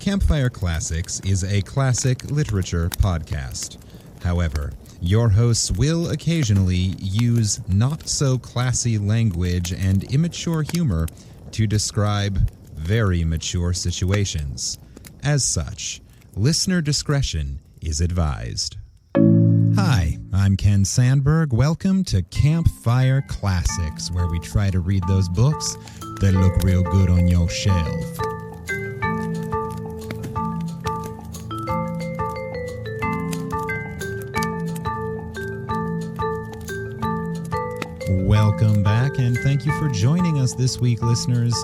Campfire Classics is a classic literature podcast. However, your hosts will occasionally use not-so-classy language and immature humor to describe very mature situations. As such, listener discretion is advised. Hi, I'm Ken Sandberg. Welcome to Campfire Classics, where we try to read those books that look real good on your shelf. Welcome back, and thank you for joining us this week, listeners,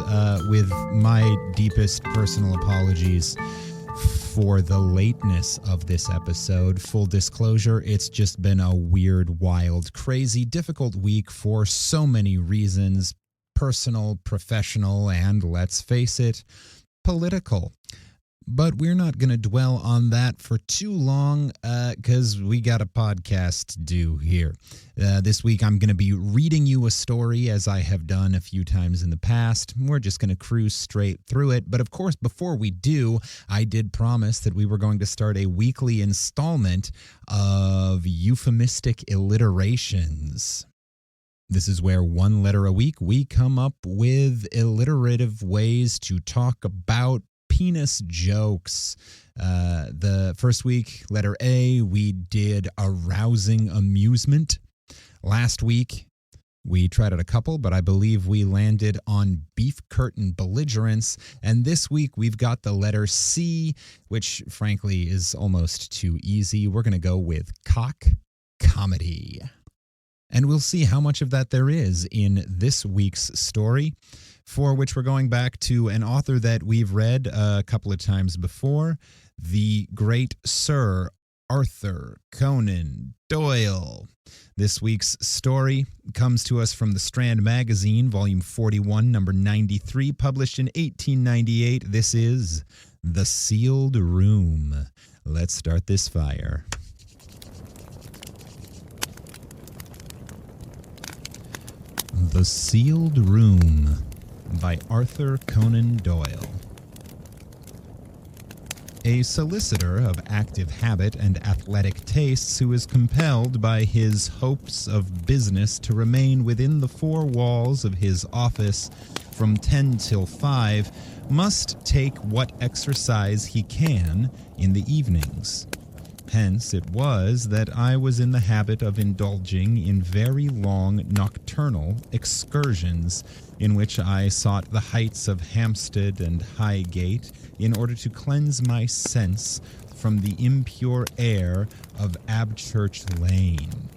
with my deepest personal apologies for the lateness of this episode. Full disclosure, it's just been a weird, wild, crazy, difficult week for so many reasons: personal, professional, and, let's face it, political. But we're not going to dwell on that for too long because we got a podcast to do here. This week I'm going to be reading you a story, as I have done a few times in the past. We're just going to cruise straight through it. But of course, before we do, I did promise that we were going to start a weekly installment of euphemistic alliterations. This is where one letter a week we come up with alliterative ways to talk about penis jokes. The first week, letter A, we did arousing amusement. Last week, we tried out a couple, but I believe we landed on beef curtain belligerence. And this week, we've got the letter C, which frankly is almost too easy. We're going to go with cock comedy. And we'll see how much of that there is in this week's story, for which we're going back to an author that we've read a couple of times before, the great Sir Arthur Conan Doyle. This week's story comes to us from the Strand magazine, volume 41, number 93, published in 1898. This is The Sealed Room. Let's start this fire. The Sealed Room by Arthur Conan Doyle. A solicitor of active habit and athletic tastes who is compelled by his hopes of business to remain within the four walls of his office from 10 till 5 must take what exercise he can in the evenings. Hence it was that I was in the habit of indulging in very long nocturnal excursions, in which I sought the heights of Hampstead and Highgate in order to cleanse my sense from the impure air of Abchurch Lane.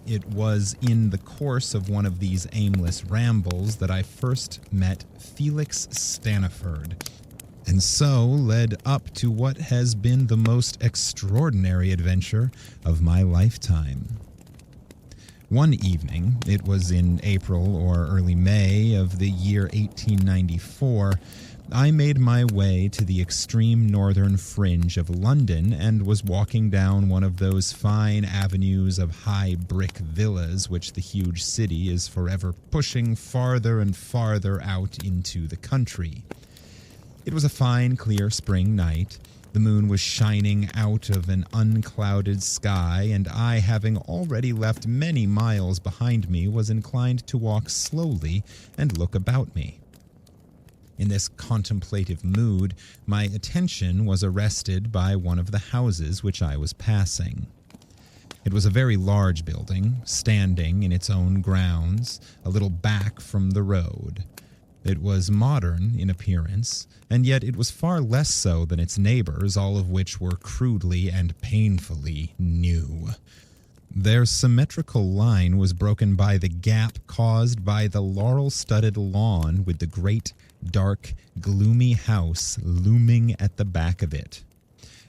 It was in the course of one of these aimless rambles that I first met Felix Staniford, and so led up to what has been the most extraordinary adventure of my lifetime. One evening, it was in April or early May of the year 1894, I made my way to the extreme northern fringe of London and was walking down one of those fine avenues of high brick villas which the huge city is forever pushing farther and farther out into the country. It was a fine, clear spring night. The moon was shining out of an unclouded sky, and I, having already left many miles behind me, was inclined to walk slowly and look about me. In this contemplative mood, my attention was arrested by one of the houses which I was passing. It was a very large building, standing in its own grounds, a little back from the road. It was modern in appearance, and yet it was far less so than its neighbors, all of which were crudely and painfully new. Their symmetrical line was broken by the gap caused by the laurel-studded lawn with the great, dark, gloomy house looming at the back of it.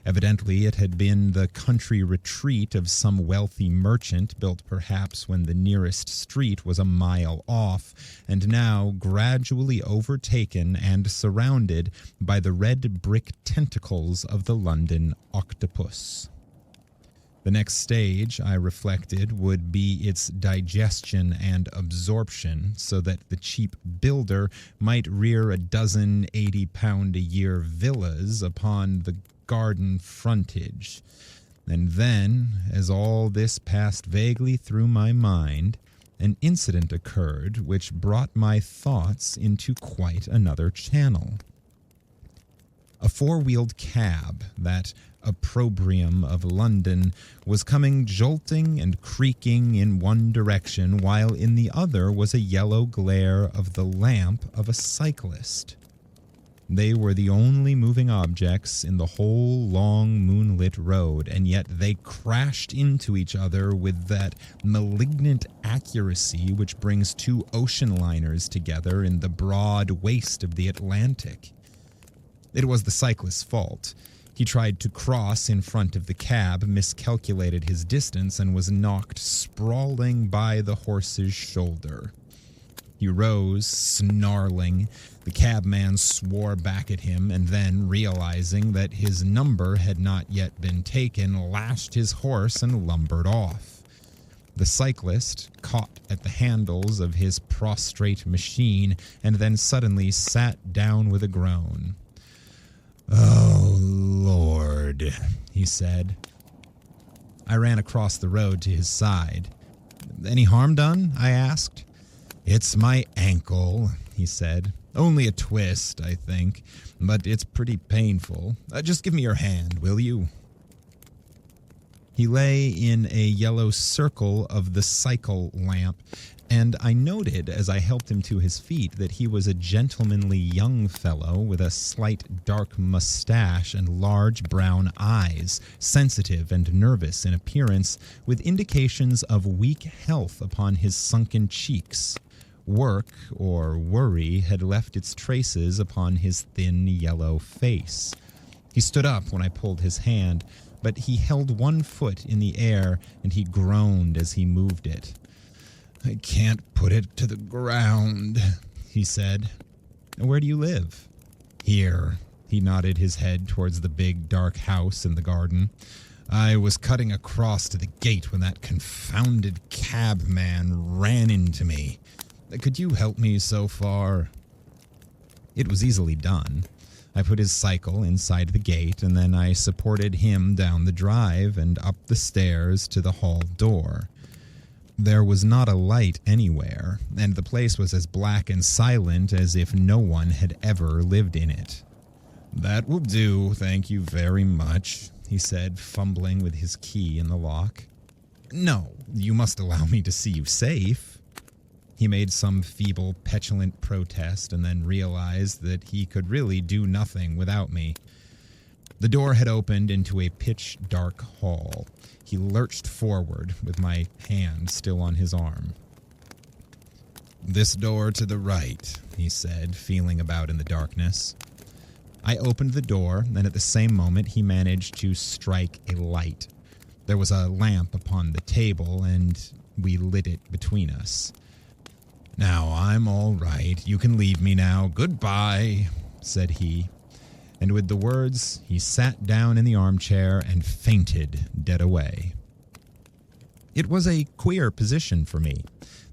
Evidently, it had been the country retreat of some wealthy merchant, built perhaps when the nearest street was a mile off, and now gradually overtaken and surrounded by the red brick tentacles of the London octopus. The next stage, I reflected, would be its digestion and absorption so that the cheap builder might rear a dozen 80-pound-a-year villas upon the garden frontage. And then, as all this passed vaguely through my mind, an incident occurred which brought my thoughts into quite another channel. A four-wheeled cab, that opprobrium of London, was coming jolting and creaking in one direction, while in the other was a yellow glare of the lamp of a cyclist. They were the only moving objects in the whole long moonlit road, and yet they crashed into each other with that malignant accuracy which brings two ocean liners together in the broad waste of the Atlantic. It was the cyclist's fault. He tried to cross in front of the cab, miscalculated his distance, and was knocked sprawling by the horse's shoulder. He rose, snarling. The cabman swore back at him, and then, realizing that his number had not yet been taken, lashed his horse and lumbered off. The cyclist caught at the handles of his prostrate machine, and then suddenly sat down with a groan. "Oh, Lord," he said. I ran across the road to his side. "Any harm done?" I asked. "It's my ankle," he said. "Only a twist, I think, but it's pretty painful. Just give me your hand, will you?" He lay in a yellow circle of the cycle lamp, and I noted as I helped him to his feet that he was a gentlemanly young fellow with a slight dark mustache and large brown eyes, sensitive and nervous in appearance, with indications of weak health upon his sunken cheeks. Work, or worry, had left its traces upon his thin yellow face. He stood up when I pulled his hand, but he held one foot in the air, and he groaned as he moved it. "I can't put it to the ground," he said. "Where do you live?" "Here." He nodded his head towards the big, dark house in the garden. "I was cutting across to the gate when that confounded cabman ran into me. Could you help me so far?" It was easily done. I put his cycle inside the gate, and then I supported him down the drive and up the stairs to the hall door. There was not a light anywhere, and the place was as black and silent as if no one had ever lived in it. "That will do, thank you very much," he said, fumbling with his key in the lock. "No, you must allow me to see you safe." He made some feeble, petulant protest and then realized that he could really do nothing without me. The door had opened into a pitch-dark hall. He lurched forward with my hand still on his arm. "This door to the right," he said, feeling about in the darkness. I opened the door, and at the same moment he managed to strike a light. There was a lamp upon the table, and we lit it between us. "Now I'm all right. You can leave me now. Goodbye," said he. And with the words, he sat down in the armchair and fainted dead away. It was a queer position for me.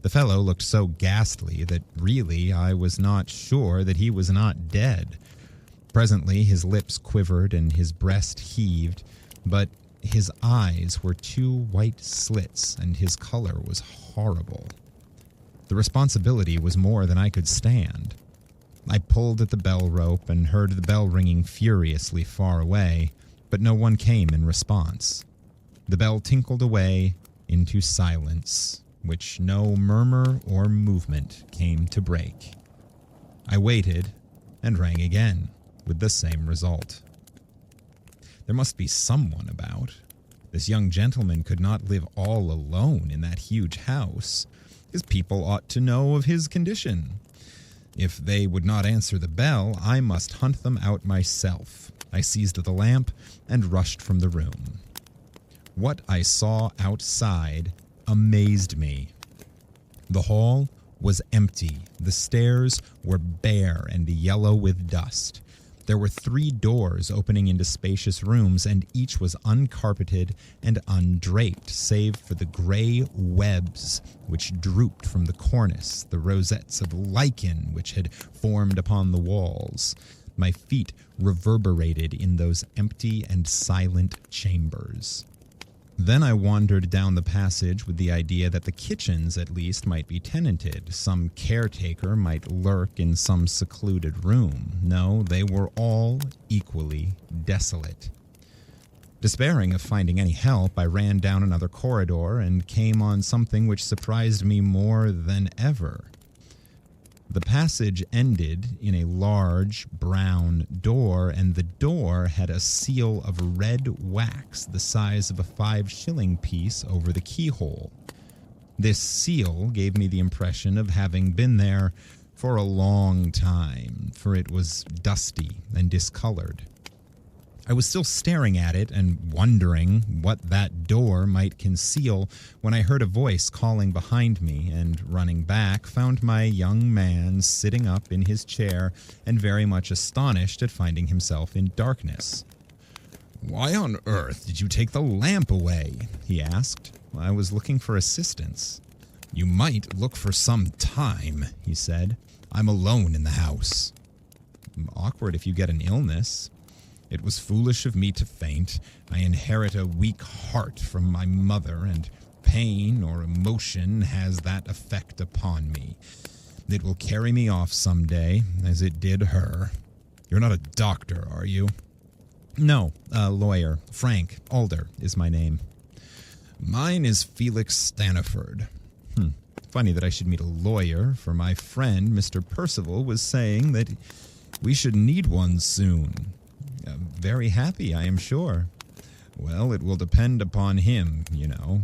The fellow looked so ghastly that really I was not sure that he was not dead. Presently his lips quivered and his breast heaved, but his eyes were two white slits and his color was horrible. The responsibility was more than I could stand. I pulled at the bell rope and heard the bell ringing furiously far away, but no one came in response. The bell tinkled away into silence, which no murmur or movement came to break. I waited and rang again, with the same result. There must be someone about. This young gentleman could not live all alone in that huge house. His people ought to know of his condition. If they would not answer the bell, I must hunt them out myself. I seized the lamp and rushed from the room. What I saw outside amazed me. The hall was empty. The stairs were bare and yellow with dust. There were 3 doors opening into spacious rooms, and each was uncarpeted and undraped, save for the gray webs which drooped from the cornice, the rosettes of lichen which had formed upon the walls. My feet reverberated in those empty and silent chambers. Then I wandered down the passage with the idea that the kitchens, at least, might be tenanted. Some caretaker might lurk in some secluded room. No, they were all equally desolate. Despairing of finding any help, I ran down another corridor and came on something which surprised me more than ever. The passage ended in a large brown door, and the door had a seal of red wax the size of a 5-shilling piece over the keyhole. This seal gave me the impression of having been there for a long time, for it was dusty and discolored. I was still staring at it and wondering what that door might conceal when I heard a voice calling behind me, and running back found my young man sitting up in his chair and very much astonished at finding himself in darkness. "Why on earth did you take the lamp away?" he asked. I was looking for assistance. "You might look for some time," he said. "I'm alone in the house." "Awkward if you get an illness." "It was foolish of me to faint. I inherit a weak heart from my mother, and pain or emotion has that effect upon me. It will carry me off some day, as it did her. You're not a doctor, are you?" "No, a lawyer. Frank Alder is my name." "Mine is Felix Staniford." Funny that I should meet a lawyer, for my friend, Mr. Percival, was saying that we should need one soon. "Very happy, I am sure." "Well, it will depend upon him, you know."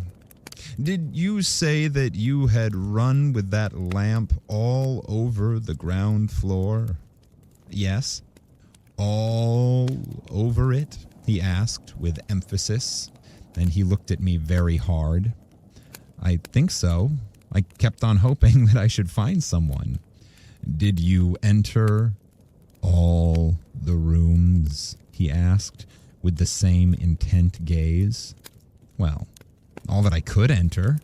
"Did you say that you had run with that lamp all over the ground floor?" "Yes." "All over it?" he asked with emphasis, and he looked at me very hard. "I think so. I kept on hoping that I should find someone." "Did you enter all the rooms?" he asked, with the same intent gaze. "Well, all that I could enter."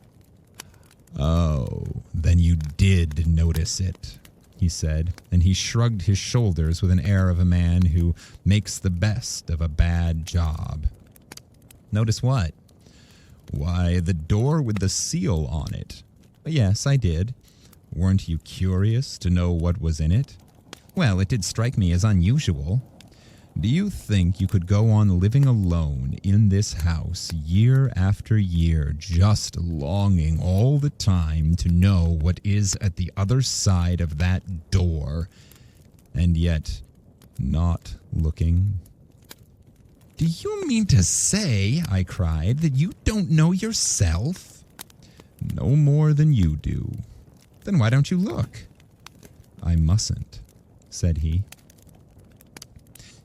"Oh, then you did notice it," he said, and he shrugged his shoulders with an air of a man who makes the best of a bad job. "Notice what?" "Why, the door with the seal on it." "Yes, I did." "Weren't you curious to know what was in it?" "Well, it did strike me as unusual." "Do you think you could go on living alone in this house year after year, just longing all the time to know what is at the other side of that door, and yet not looking?" "Do you mean to say," I cried, "that you don't know yourself?" "No more than you do." "Then why don't you look?" "I mustn't," said he.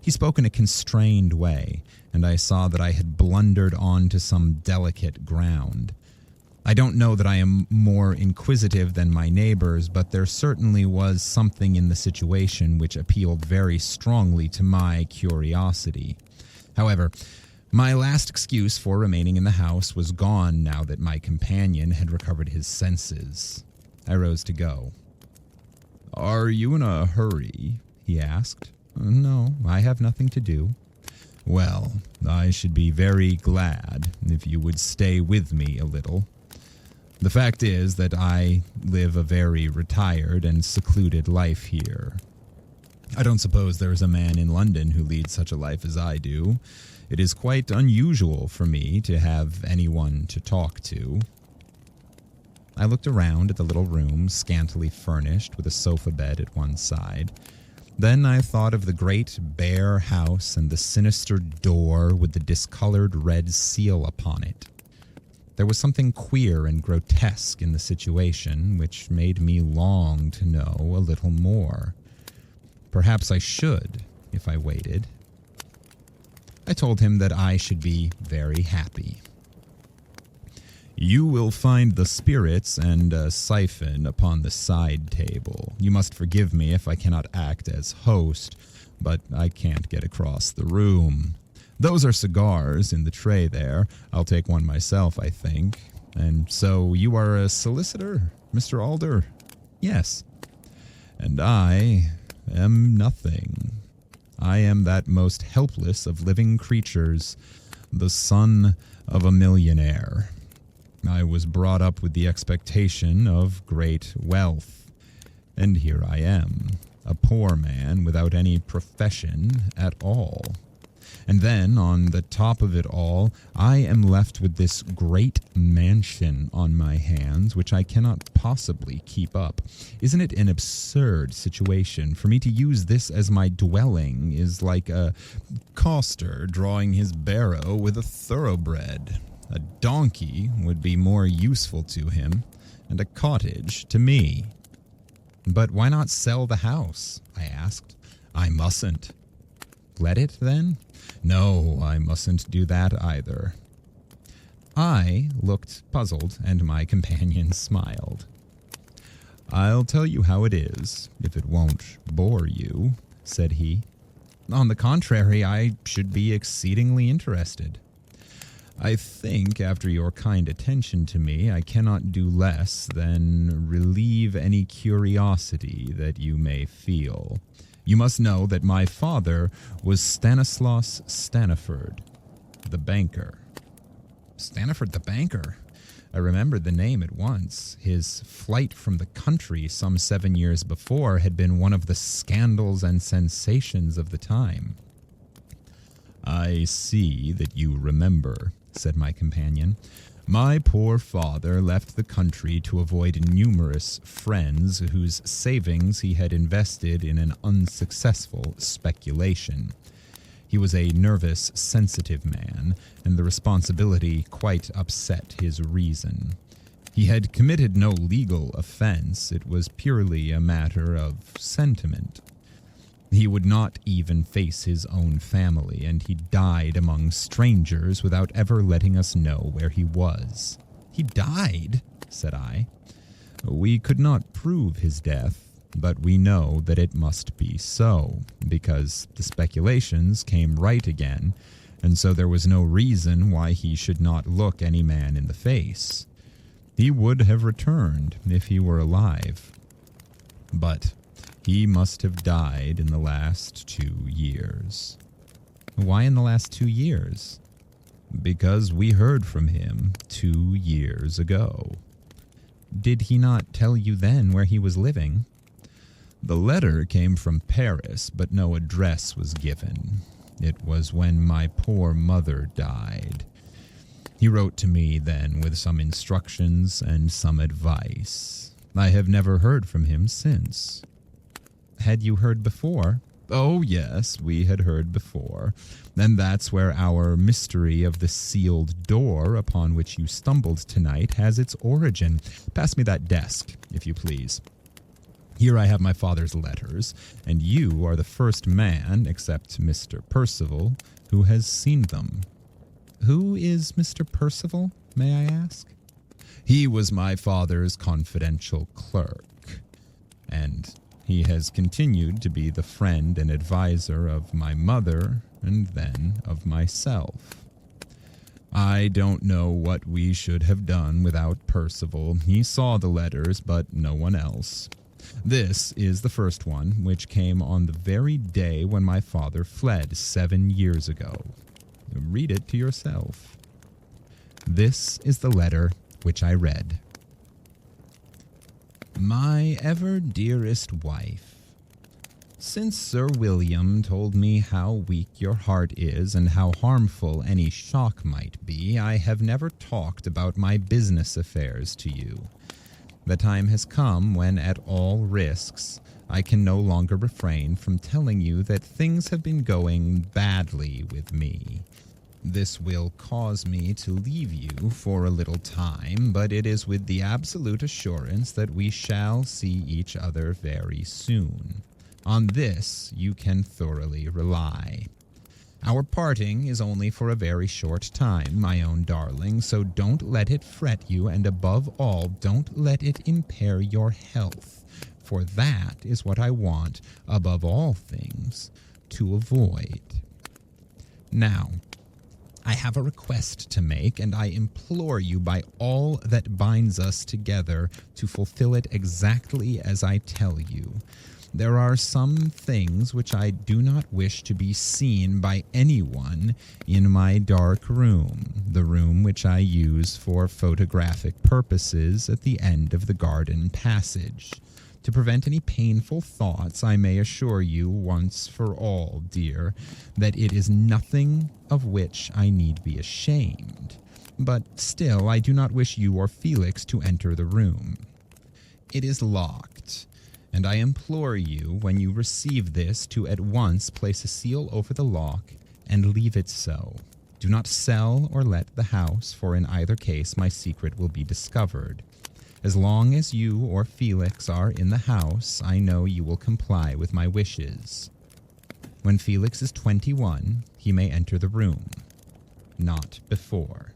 He spoke in a constrained way, and I saw that I had blundered on to some delicate ground. I don't know that I am more inquisitive than my neighbors, but there certainly was something in the situation which appealed very strongly to my curiosity. However, my last excuse for remaining in the house was gone now that my companion had recovered his senses. I rose to go. "Are you in a hurry?" he asked. "No, I have nothing to do." "Well, I should be very glad if you would stay with me a little. The fact is that I live a very retired and secluded life here. I don't suppose there is a man in London who leads such a life as I do. It is quite unusual for me to have anyone to talk to." I looked around at the little room, scantily furnished, with a sofa bed at one side. Then I thought of the great bare house and the sinister door with the discolored red seal upon it. There was something queer and grotesque in the situation which made me long to know a little more. Perhaps I should, if I waited. I told him that I should be very happy. "You will find the spirits and a siphon upon the side table. You must forgive me if I cannot act as host, but I can't get across the room. Those are cigars in the tray there. I'll take one myself, I think. And so you are a solicitor, Mr. Alder? Yes. And I am nothing. I am that most helpless of living creatures, the son of a millionaire. I was brought up with the expectation of great wealth, and here I am, a poor man without any profession at all. And then, on the top of it all, I am left with this great mansion on my hands, which I cannot possibly keep up. Isn't it an absurd situation? For me to use this as my dwelling is like a coster drawing his barrow with a thoroughbred. A donkey would be more useful to him, and a cottage to me. But why not sell the house? I asked. I mustn't. Let it, then? No, I mustn't do that either. I looked puzzled, and my companion smiled. I'll tell you how it is, if it won't bore you, said he. On the contrary, I should be exceedingly interested. I think, after your kind attention to me, I cannot do less than relieve any curiosity that you may feel. You must know that my father was Stanislaus Staniford, the banker. Staniford the banker? I remembered the name at once. His flight from the country some 7 years before had been one of the scandals and sensations of the time. I see that you remember, said my companion. My poor father left the country to avoid numerous friends whose savings he had invested in an unsuccessful speculation. He was a nervous, sensitive man, and the responsibility quite upset his reason. He had committed no legal offense. It was purely a matter of sentiment. He would not even face his own family, and he died among strangers without ever letting us know where he was. He died, said I. We could not prove his death, but we know that it must be so, because the speculations came right again, and so there was no reason why he should not look any man in the face. He would have returned if he were alive. But he must have died in the last 2 years. Why in the last 2 years? Because we heard from him 2 years ago. Did he not tell you then where he was living? The letter came from Paris, but no address was given. It was when my poor mother died. He wrote to me then with some instructions and some advice. I have never heard from him since. Had you heard before? Oh, yes, we had heard before. And that's where our mystery of the sealed door upon which you stumbled tonight has its origin. Pass me that desk, if you please. Here I have my father's letters, and you are the first man, except Mr. Percival, who has seen them. Who is Mr. Percival, may I ask? He was my father's confidential clerk, and he has continued to be the friend and adviser of my mother and then of myself. I don't know what we should have done without Percival. He saw the letters, but no one else. This is the first one, which came on the very day when my father fled 7 years ago. Read it to yourself. This is the letter which I read. My ever dearest wife, since Sir William told me how weak your heart is and how harmful any shock might be, I have never talked about my business affairs to you. The time has come when, at all risks, I can no longer refrain from telling you that things have been going badly with me. This will cause me to leave you for a little time, but it is with the absolute assurance that we shall see each other very soon. On this you can thoroughly rely. Our parting is only for a very short time, my own darling, so don't let it fret you, and above all, don't let it impair your health, for that is what I want above all things. to avoid. Now, I have a request to make, and I implore you by all that binds us together to fulfill it exactly as I tell you. There are some things which I do not wish to be seen by anyone in my dark room, the room which I use for photographic purposes at the end of the garden passage. To prevent any painful thoughts, I may assure you once for all, dear, that it is nothing of which I need be ashamed. But still, I do not wish you or Felix to enter the room. It is locked, and I implore you, when you receive this, to at once place a seal over the lock and leave it so. Do not sell or let the house, for in either case my secret will be discovered. As long as you or Felix are in the house, I know you will comply with my wishes. When Felix is 21, he may enter the room. Not before.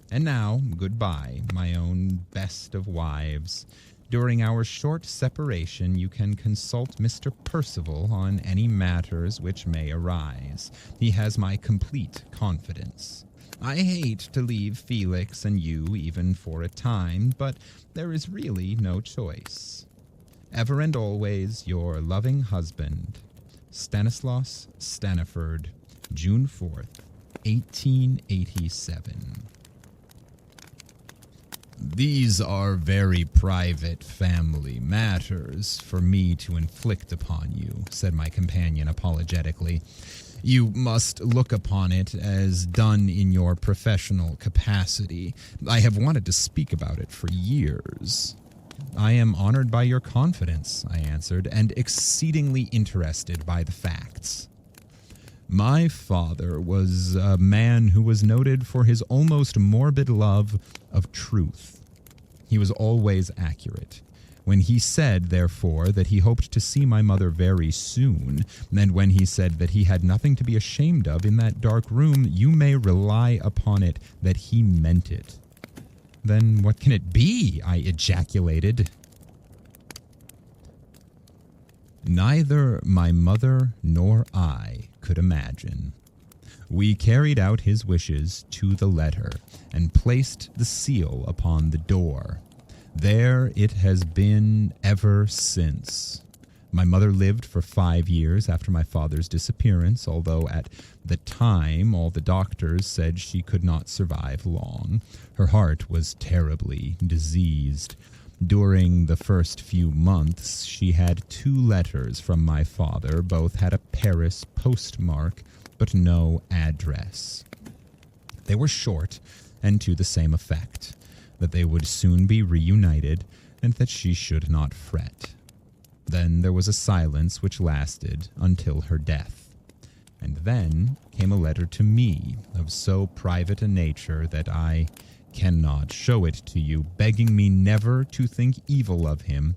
And now, goodbye, my own best of wives. During our short separation, you can consult Mr. Percival on any matters which may arise. He has my complete confidence. I hate to leave Felix and you even for a time, but there is really no choice. Ever and always your loving husband, Stanislaus Staniford, June 4th, 1887. These are very private family matters for me to inflict upon you, said my companion apologetically. You must look upon it as done in your professional capacity. I have wanted to speak about it for years. I am honored by your confidence, I answered, and exceedingly interested by the facts. My father was a man who was noted for his almost morbid love of truth. He was always accurate. When he said, therefore, that he hoped to see my mother very soon, and when he said that he had nothing to be ashamed of in that dark room, you may rely upon it that he meant it. Then what can it be? I ejaculated. Neither my mother nor I could imagine. We carried out his wishes to the letter and placed the seal upon the door. There it has been ever since. My mother lived for 5 years after my father's disappearance, although at the time all the doctors said she could not survive long. Her heart was terribly diseased. During the first few months, she had 2 letters from my father. Both had a Paris postmark, but no address. They were short and to the same effect, that they would soon be reunited and that she should not fret. Then there was a silence which lasted until her death. And then came a letter to me of so private a nature that I cannot show it to you, begging me never to think evil of him,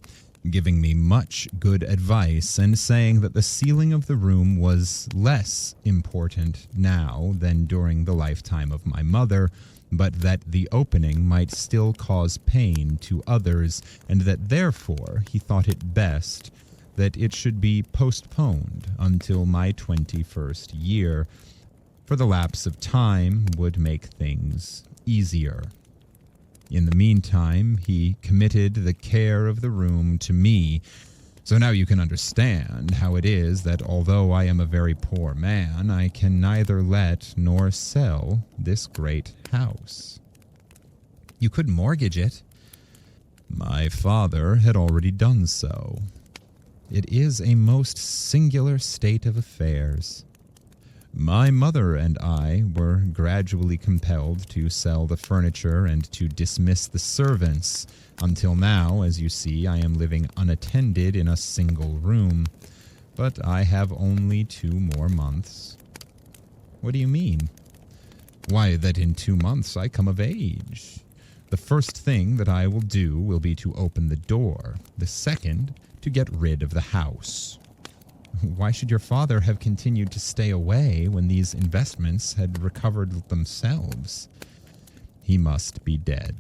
giving me much good advice, and saying that the sealing of the room was less important now than during the lifetime of my mother, but that the opening might still cause pain to others, and that therefore he thought it best that it should be postponed until my 21st year, for the lapse of time would make things easier. In the meantime, he committed the care of the room to me, so now you can understand how it is that although I am a very poor man, I can neither let nor sell this great house. You could mortgage it. My father had already done so. It is a most singular state of affairs. My mother and I were gradually compelled to sell the furniture and to dismiss the servants. Until now, as you see, I am living unattended in a single room. But I have only 2 more months. What do you mean? Why, that in 2 months I come of age. The first thing that I will do will be to open the door. The second, to get rid of the house. Why should your father have continued to stay away when these investments had recovered themselves? He must be dead.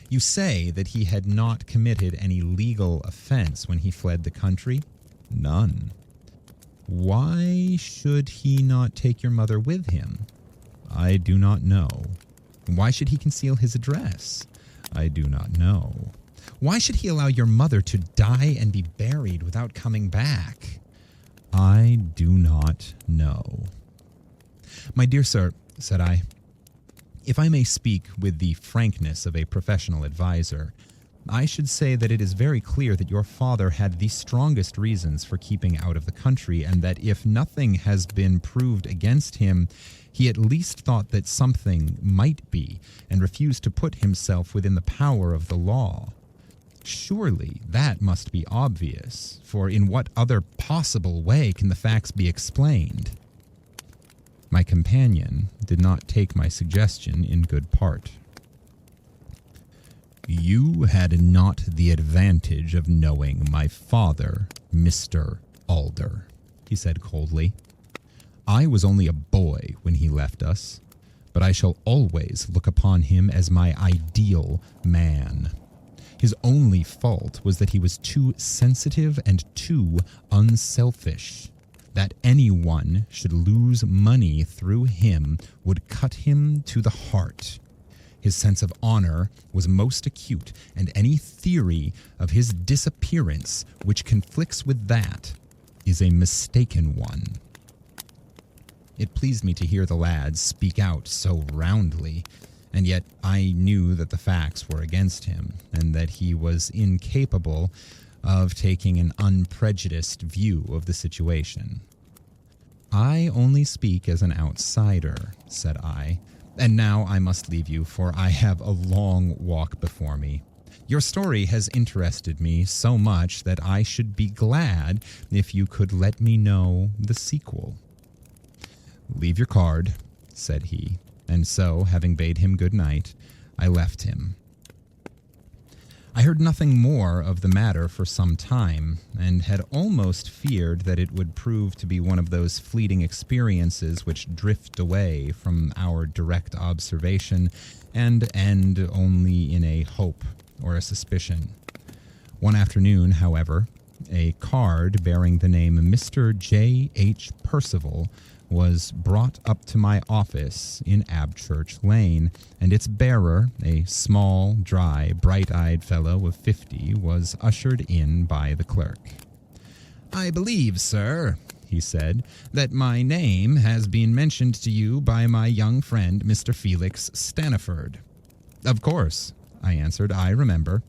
You say that he had not committed any legal offense when he fled the country? None. Why should he not take your mother with him? I do not know. Why should he conceal his address? I do not know. Why should he allow your mother to die and be buried without coming back? I do not know. My dear sir, said I, if I may speak with the frankness of a professional adviser, I should say that it is very clear that your father had the strongest reasons for keeping out of the country, and that if nothing has been proved against him, he at least thought that something might be, and refused to put himself within the power of the law. Surely that must be obvious, for in what other possible way can the facts be explained? My companion did not take my suggestion in good part. You had not the advantage of knowing my father, Mr. Alder, he said coldly. I was only a boy when he left us, but I shall always look upon him as my ideal man. His only fault was that he was too sensitive and too unselfish. That anyone should lose money through him would cut him to the heart. His sense of honor was most acute, and any theory of his disappearance which conflicts with that is a mistaken one. It pleased me to hear the lads speak out so roundly, and yet I knew that the facts were against him, and that he was incapable of taking an unprejudiced view of the situation. I only speak as an outsider, said I, and now I must leave you, for I have a long walk before me. Your story has interested me so much that I should be glad if you could let me know the sequel. Leave your card, said he, and so, having bade him good night, I left him. I heard nothing more of the matter for some time, and had almost feared that it would prove to be one of those fleeting experiences which drift away from our direct observation and end only in a hope or a suspicion. One afternoon, however, a card bearing the name Mr. J. H. Percival was brought up to my office in Abchurch Lane, and its bearer, a small, dry, bright-eyed fellow of 50, was ushered in by the clerk. I believe, sir, he said, that my name has been mentioned to you by my young friend, Mr. Felix Staniford. Of course, I answered, I remember.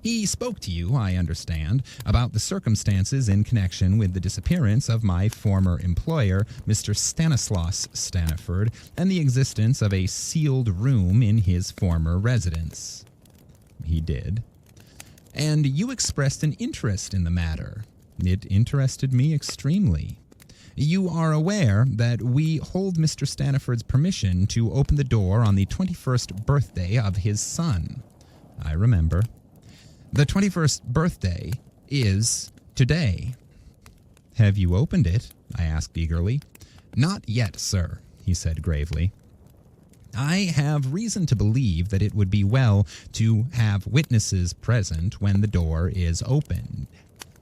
He spoke to you, I understand, about the circumstances in connection with the disappearance of my former employer, Mr. Stanislaus Staniford, and the existence of a sealed room in his former residence. He did. And you expressed an interest in the matter. It interested me extremely. You are aware that we hold Mr. Staniford's permission to open the door on the 21st birthday of his son. I remember. The 21st birthday is today. Have you opened it? I asked eagerly. Not yet, sir, he said gravely. I have reason to believe that it would be well to have witnesses present when the door is opened.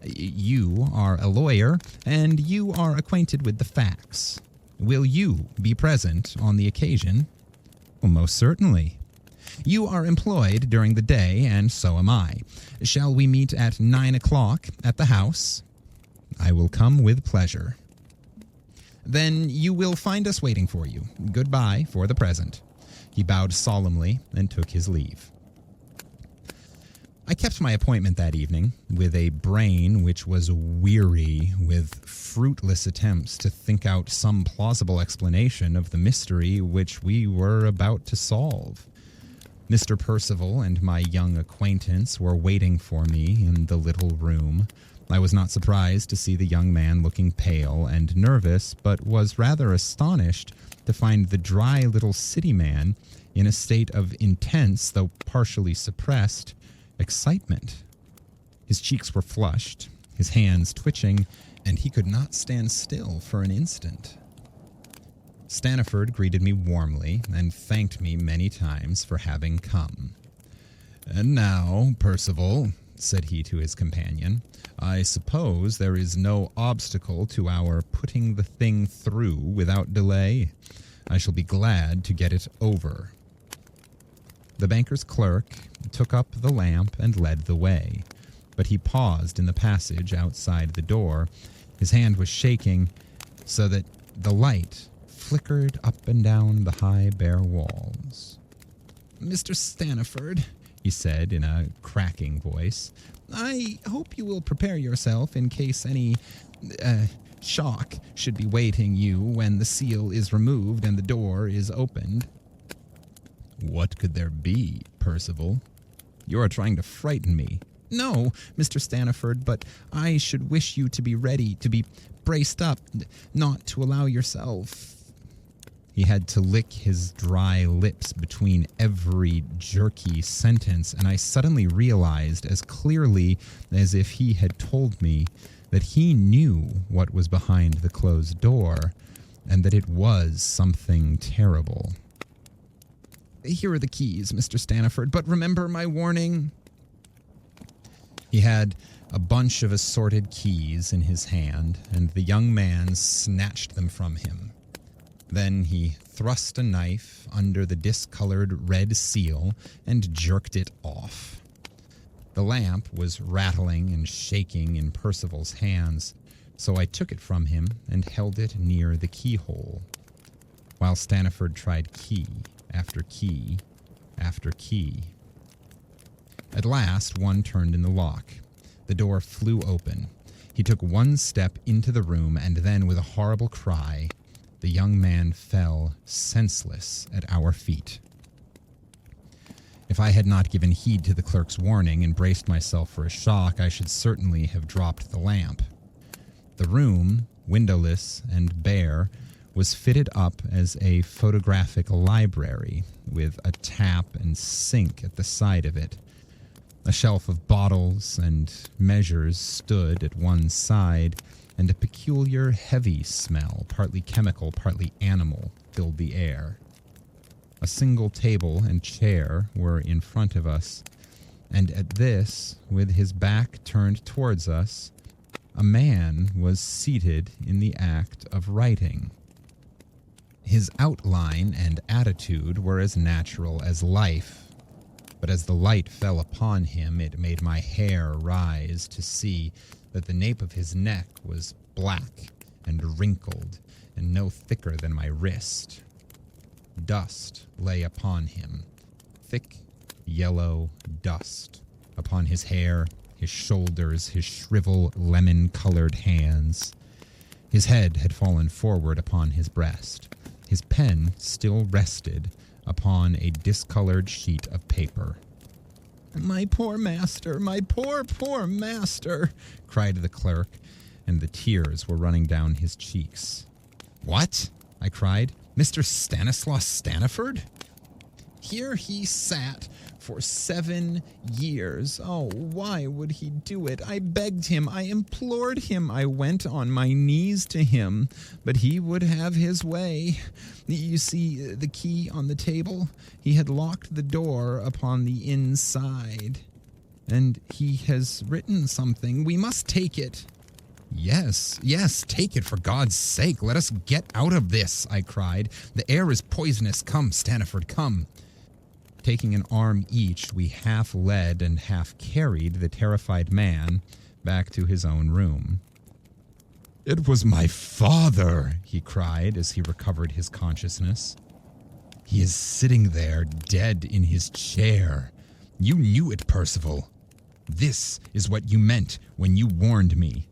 You are a lawyer, and you are acquainted with the facts. Will you be present on the occasion? Well, most certainly. You are employed during the day, and so am I. Shall we meet at 9 o'clock at the house? I will come with pleasure. Then you will find us waiting for you. Goodbye for the present. He bowed solemnly and took his leave. I kept my appointment that evening with a brain which was weary with fruitless attempts to think out some plausible explanation of the mystery which we were about to solve. Mr. Percival and my young acquaintance were waiting for me in the little room. I was not surprised to see the young man looking pale and nervous, but was rather astonished to find the dry little city man in a state of intense, though partially suppressed, excitement. His cheeks were flushed, his hands twitching, and he could not stand still for an instant. Staniford greeted me warmly and thanked me many times for having come. And now, Percival, said he to his companion. "I suppose there is no obstacle to our putting the thing through without delay. I shall be glad to get it over." The banker's clerk took up the lamp and led the way, but he paused in the passage outside the door. His hand was shaking so that the light flickered up and down the high bare walls. "Mr. Staniford," he said in a cracking voice, "I hope you will prepare yourself in case any shock should be waiting you when the seal is removed and the door is opened." "What could there be, Percival? You are trying to frighten me." "No, Mr. Staniford, but I should wish you to be ready, to be braced up, not to allow yourself—" He had to lick his dry lips between every jerky sentence, and I suddenly realized as clearly as if he had told me that he knew what was behind the closed door, and that it was something terrible. "Here are the keys, Mr. Staniford, but remember my warning." He had a bunch of assorted keys in his hand, and the young man snatched them from him. Then he thrust a knife under the discolored red seal and jerked it off. The lamp was rattling and shaking in Percival's hands, so I took it from him and held it near the keyhole, while Staniford tried key after key after key. At last, one turned in the lock. The door flew open. He took one step into the room, and then, with a horrible cry, the young man fell senseless at our feet. If I had not given heed to the clerk's warning and braced myself for a shock, I should certainly have dropped the lamp. The room, windowless and bare, was fitted up as a photographic library, with a tap and sink at the side of it. A shelf of bottles and measures stood at one side, and a peculiar heavy smell, partly chemical, partly animal, filled the air. A single table and chair were in front of us, and at this, with his back turned towards us, a man was seated in the act of writing. His outline and attitude were as natural as life, but as the light fell upon him, it made my hair rise to see that the nape of his neck was black and wrinkled and no thicker than my wrist. Dust lay upon him, thick yellow dust, upon his hair, his shoulders, his shriveled lemon-colored hands. His head had fallen forward upon his breast. His pen still rested upon a discolored sheet of paper. "My poor master, my poor, poor master," cried the clerk, and the tears were running down his cheeks. "What?" I cried. "Mr. Stanislaus Staniford?" "Here he sat for 7 years. Oh, why would he do it? I begged him, I implored him, I went on my knees to him, but he would have his way. You see the key on the table? He had locked the door upon the inside, and he has written something. We must take it." Yes, take it for God's sake. Let us get out of this," I cried. "The air is poisonous. Come, Staniford, come." Taking an arm each, we half led and half carried the terrified man back to his own room. "It was my father," he cried as he recovered his consciousness. "He is sitting there, dead in his chair. You knew it, Percival. This is what you meant when you warned me."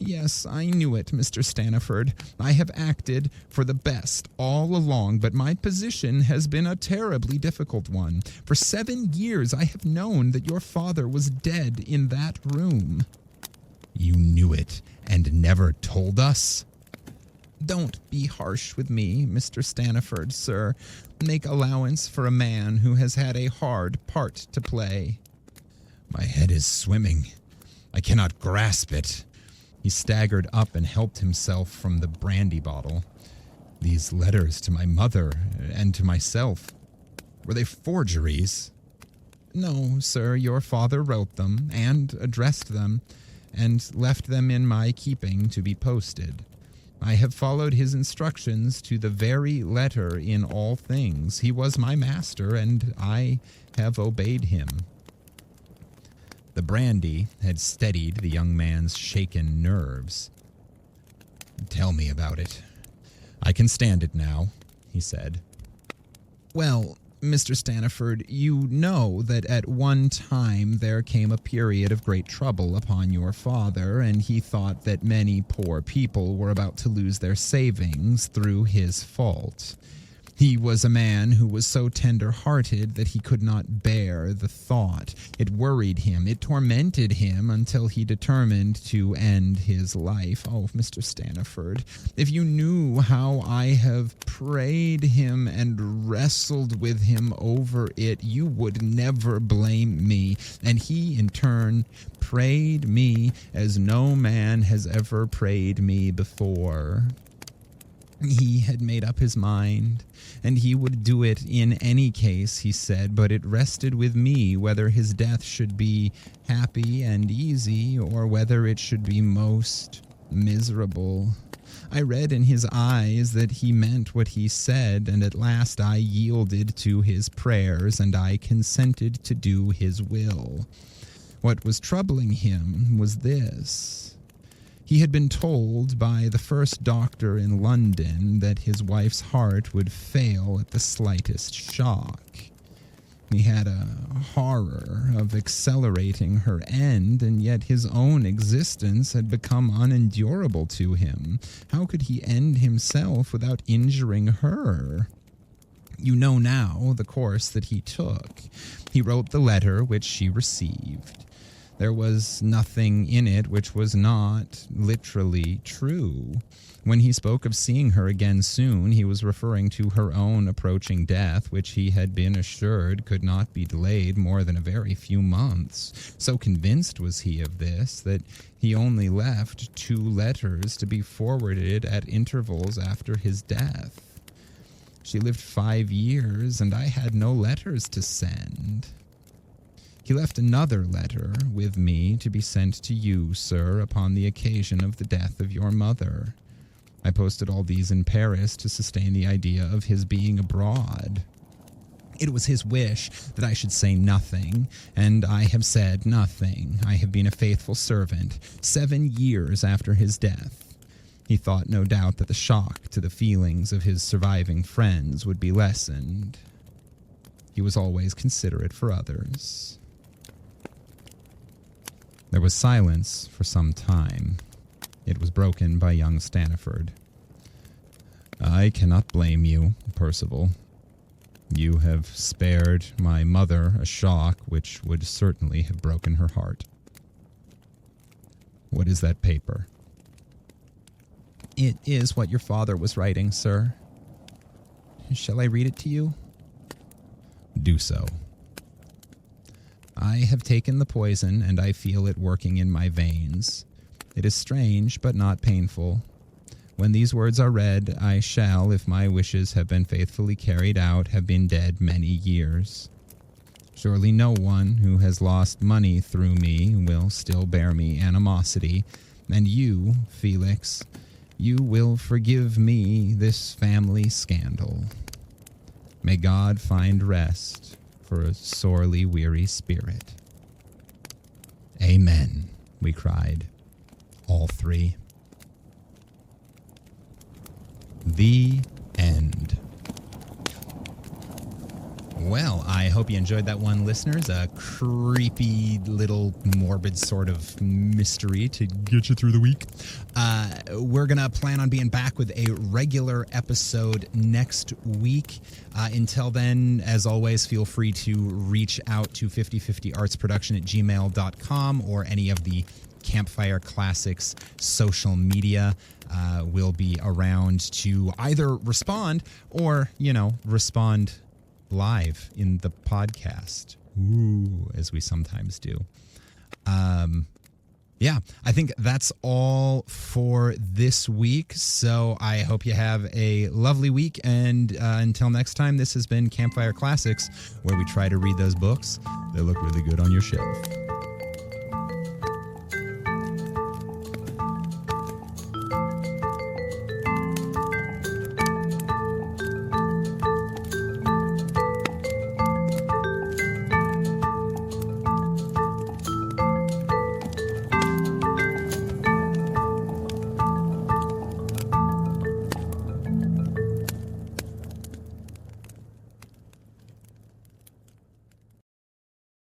"Yes, I knew it, Mr. Staniford. I have acted for the best all along, but my position has been a terribly difficult one. For 7 years I have known that your father was dead in that room." "You knew it and never told us?" "Don't be harsh with me, Mr. Staniford, sir. Make allowance for a man who has had a hard part to play." "My head is swimming. I cannot grasp it." He staggered up and helped himself from the brandy bottle. "These letters to my mother and to myself, were they forgeries?" No, sir, your father wrote them and addressed them and left them in my keeping to be posted. I have followed his instructions to the very letter in all things. He was my master, and I have obeyed him." The brandy had steadied the young man's shaken nerves. "Tell me about it. I can stand it now," he said. "Well, Mr. Staniford, you know that at one time there came a period of great trouble upon your father, and he thought that many poor people were about to lose their savings through his fault. He was a man who was so tender-hearted that he could not bear the thought. It worried him, it tormented him until he determined to end his life. Oh, Mr. Staniford, if you knew how I have prayed him and wrestled with him over it, you would never blame me. And he, in turn, prayed me as no man has ever prayed me before. He had made up his mind, and he would do it in any case, he said, but it rested with me whether his death should be happy and easy or whether it should be most miserable. I read in his eyes that he meant what he said, and at last I yielded to his prayers, and I consented to do his will. What was troubling him was this. He had been told by the first doctor in London that his wife's heart would fail at the slightest shock. He had a horror of accelerating her end, and yet his own existence had become unendurable to him. How could he end himself without injuring her? You know now the course that he took. He wrote the letter which she received. There was nothing in it which was not literally true. When he spoke of seeing her again soon, he was referring to her own approaching death, which he had been assured could not be delayed more than a very few months. So convinced was he of this that he only left 2 letters to be forwarded at intervals after his death. She lived 5 years, and I had no letters to send. He left another letter with me to be sent to you, sir, upon the occasion of the death of your mother. I posted all these in Paris to sustain the idea of his being abroad. It was his wish that I should say nothing, and I have said nothing. I have been a faithful servant. 7 years after his death. He thought, no doubt, that the shock to the feelings of his surviving friends would be lessened. He was always considerate for others. There was silence for some time. It was broken by young Staniford. "I cannot blame you, Percival. You have spared my mother a shock which would certainly have broken her heart. What is that paper?" "It is what your father was writing, sir. Shall I read it to you?" "Do so." "I have taken the poison, and I feel it working in my veins. It is strange, but not painful. When these words are read, I shall, if my wishes have been faithfully carried out, have been dead many years. Surely no one who has lost money through me will still bear me animosity, and you, Felix, you will forgive me this family scandal. May God find rest for a sorely weary spirit." "Amen," we cried, all 3. The end. Well, I hope you enjoyed that one, listeners. A creepy little morbid sort of mystery to get you through the week. We're going to plan on being back with a regular episode next week. Until then, as always, feel free to reach out to 5050artsproduction@gmail.com or any of the Campfire Classics social media. We'll be around to either respond or, respond live in the podcast. Ooh, as we sometimes do. Yeah, I think that's all for this week. So I hope you have a lovely week. And until next time, this has been Campfire Classics, where we try to read those books that look really good on your shelf.